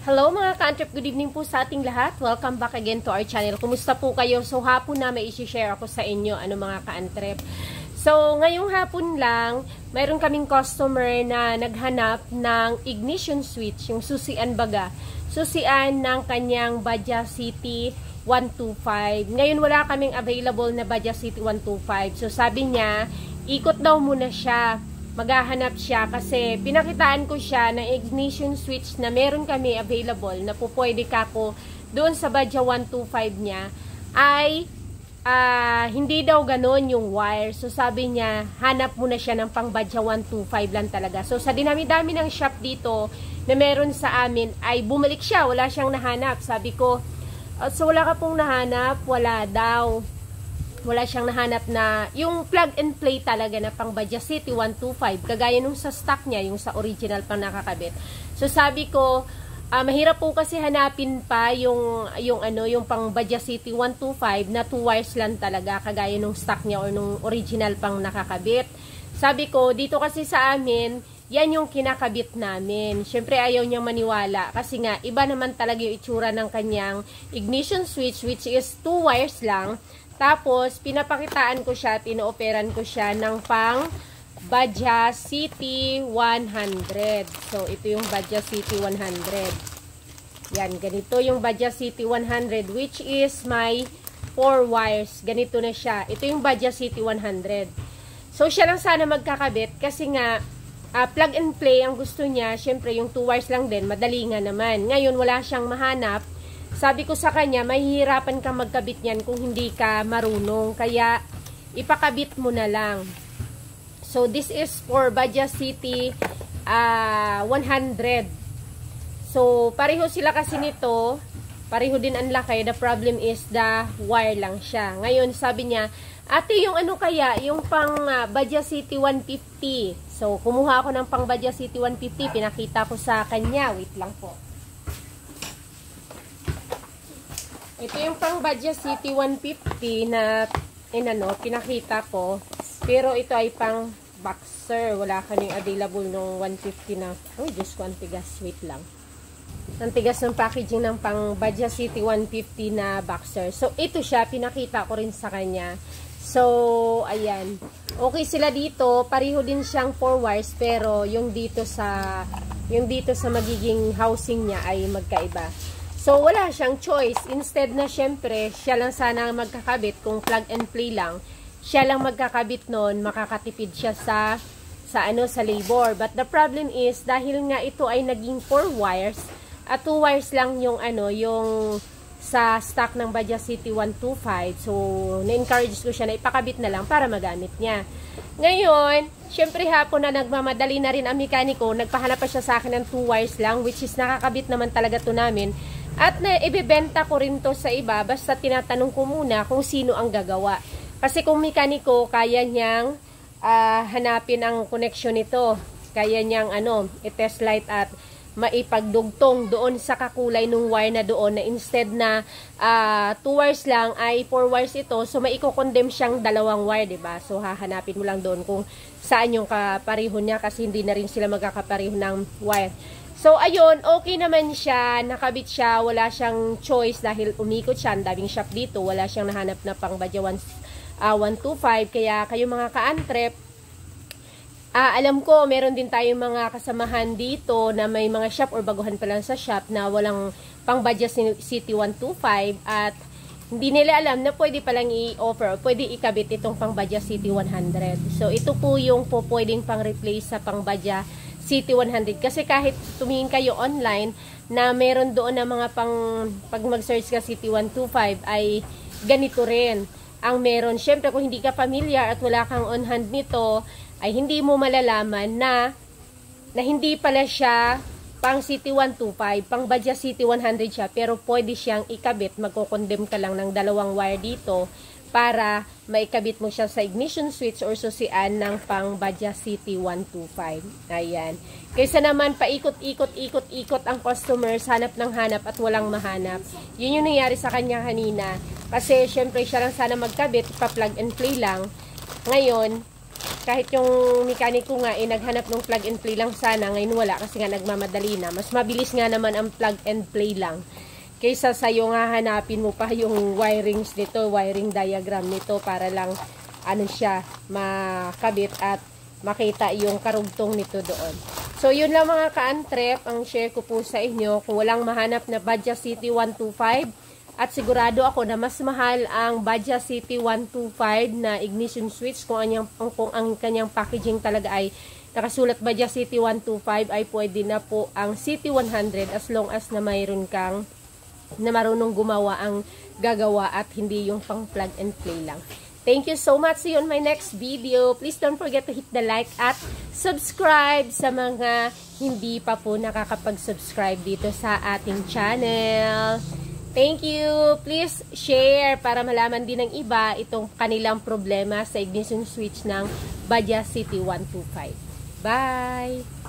Hello mga ka-antrep, good evening po sa ating lahat. Welcome back again to our channel. Kumusta po kayo? So hapon na may i-share ako sa inyo mga ka-antrep. So ngayong hapon lang, mayroon kaming customer na naghanap ng ignition switch, yung susian baga. Susian ng kanyang Badja City 125. Ngayon wala kaming available na Badja City 125. So sabi niya, ikot daw muna siya. Maghahanap siya kasi pinakitaan ko siya ng ignition switch na meron kami available na po pwede ka ko doon sa Badja 125 niya ay hindi daw ganon yung wire. So sabi niya hanap muna siya ng pang Badja 125 lang talaga. So sa dinami-dami ng shop dito na meron sa amin ay bumalik siya, wala siyang nahanap. Sabi ko, so wala ka pong nahanap? Wala daw. Wala siyang nahanap na yung plug and play talaga na pang Badja City 125 kagaya nung sa stock niya, yung sa original pang nakakabit. So sabi ko, mahirap po kasi hanapin pa yung pang Badja City 125 na 2 wires lang talaga kagaya nung stock niya or nung original pang nakakabit. Sabi ko, dito kasi sa amin, yan yung kinakabit namin. Syempre ayaw niyang maniwala kasi nga iba naman talaga yung itsura ng kanyang ignition switch which is 2 wires lang. Tapos, pinapakitaan ko siya, tinooperan ko siya ng pang Badja City 100. So, ito yung Badja City 100. Yan, ganito yung Badja City 100 which is my 4 wires. Ganito na siya. Ito yung Badja City 100. So, siya lang sana magkakabit kasi nga, plug and play ang gusto niya. Siyempre, yung 2 wires lang din, madali nga naman. Ngayon, wala siyang mahanap. Sabi ko sa kanya, mahihirapan kang magkabit yan kung hindi ka marunong. Kaya, ipakabit mo na lang. So, this is for Badja City 100. So, pareho sila kasi nito. Pareho din ang laki. The problem is the wire lang siya. Ngayon, sabi niya, ate, yung ano kaya? Yung pang Badja City 150. So, kumuha ako ng pang Badja City 150. Pinakita ko sa kanya. Wait lang po. Ito yung pang Badja City 150 na pinakita ko. Pero ito ay pang boxer. Wala kaming available nung 150 na. Oh, Diyos ko, antigas. Wait lang. Antigas ng packaging ng pang Badja City 150 na boxer. So, ito siya. Pinakita ko rin sa kanya. So, ayan. Okay sila dito. Pareho din siyang 4 wires. Pero, yung dito sa magiging housing niya ay magkaiba. So, wala siyang choice. Instead na, syempre, siya lang sana magkakabit. Kung plug and play lang, siya lang magkakabit nun, makakatipid siya sa labor. But the problem is, dahil nga ito ay naging 4 wires, at 2 wires lang yung sa stock ng Badja City 125. So, na-encourage ko siya na ipakabit na lang para magamit niya. Ngayon, syempre hapon na nagmamadali na rin ang mekaniko, nagpahanap pa siya sa akin ng 2 wires lang, which is nakakabit naman talaga to namin. At ibebenta ko rin to sa iba, basta tinatanong ko muna kung sino ang gagawa. Kasi kung mekaniko, kaya niyang hanapin ang connection nito. Kaya niyang i-test light at maipagdugtong doon sa kakulay ng wire na doon na instead na 2 wires lang ay 4 wires ito. So, maiko-condemn siyang 2 wire, diba? So, hahanapin mo lang doon kung saan yung kapareho niya kasi hindi na rin sila magkakapareho ng wire. So, ayun, okay naman siya, nakabit siya, wala siyang choice dahil umikot siya, ang daming shop dito, wala siyang nahanap na pang Badja 125, kaya kayo mga ka-antrep, alam ko, meron din tayong mga kasamahan dito na may mga shop or baguhan pa lang sa shop na walang pang Badja City 125 at hindi nila alam na pwede palang i-offer, pwede ikabit itong pang Badja City 100. So, ito po yung pwedeng pang replace sa pang Badja City 100. Kasi kahit tumingin kayo online na meron doon na mga pag mag-search ka City 125 ay ganito rin ang meron. Syempre kung hindi ka familiar at wala kang on hand nito ay hindi mo malalaman na hindi pala siya pang City 125, pang Badja City 100 siya, pero pwede siyang ikabit. Magkokondem ka lang ng 2 wire dito para maikabit mo siya sa ignition switch or susian ng pang Badja City 125. Ayan. Kaysa naman paikot-ikot ang customers, hanap ng hanap at walang mahanap. Yun yung nangyari sa kanya kanina. Kasi syempre siya lang sana magkabit, pa-plug and play lang. Ngayon, kahit yung mekaniko nga naghanap ng plug and play lang sana, ngayon wala kasi nga nagmamadali na. Mas mabilis nga naman ang plug and play lang kaysa sa yung hahanapin mo pa yung wirings nito, wiring diagram nito para lang ano siya makabit at makita yung karugtong nito doon. So yun lang mga ka-antrep ang share ko po sa inyo. Kung walang mahanap na Badja City 125 at sigurado ako na mas mahal ang Badja City 125 na ignition switch kung ang kanyang packaging talaga ay nakasulat Badja City 125 ay pwede na po ang City 100 as long as na mayroon kang na marunong gumawa ang gagawa at hindi yung pang plug and play lang. Thank you so much. See you on my next video. Please don't forget to hit the like at subscribe sa mga hindi pa po nakakapag-subscribe dito sa ating channel. Thank you. Please share para malaman din ng iba itong kanilang problema sa ignition switch ng Badja City 125. Bye!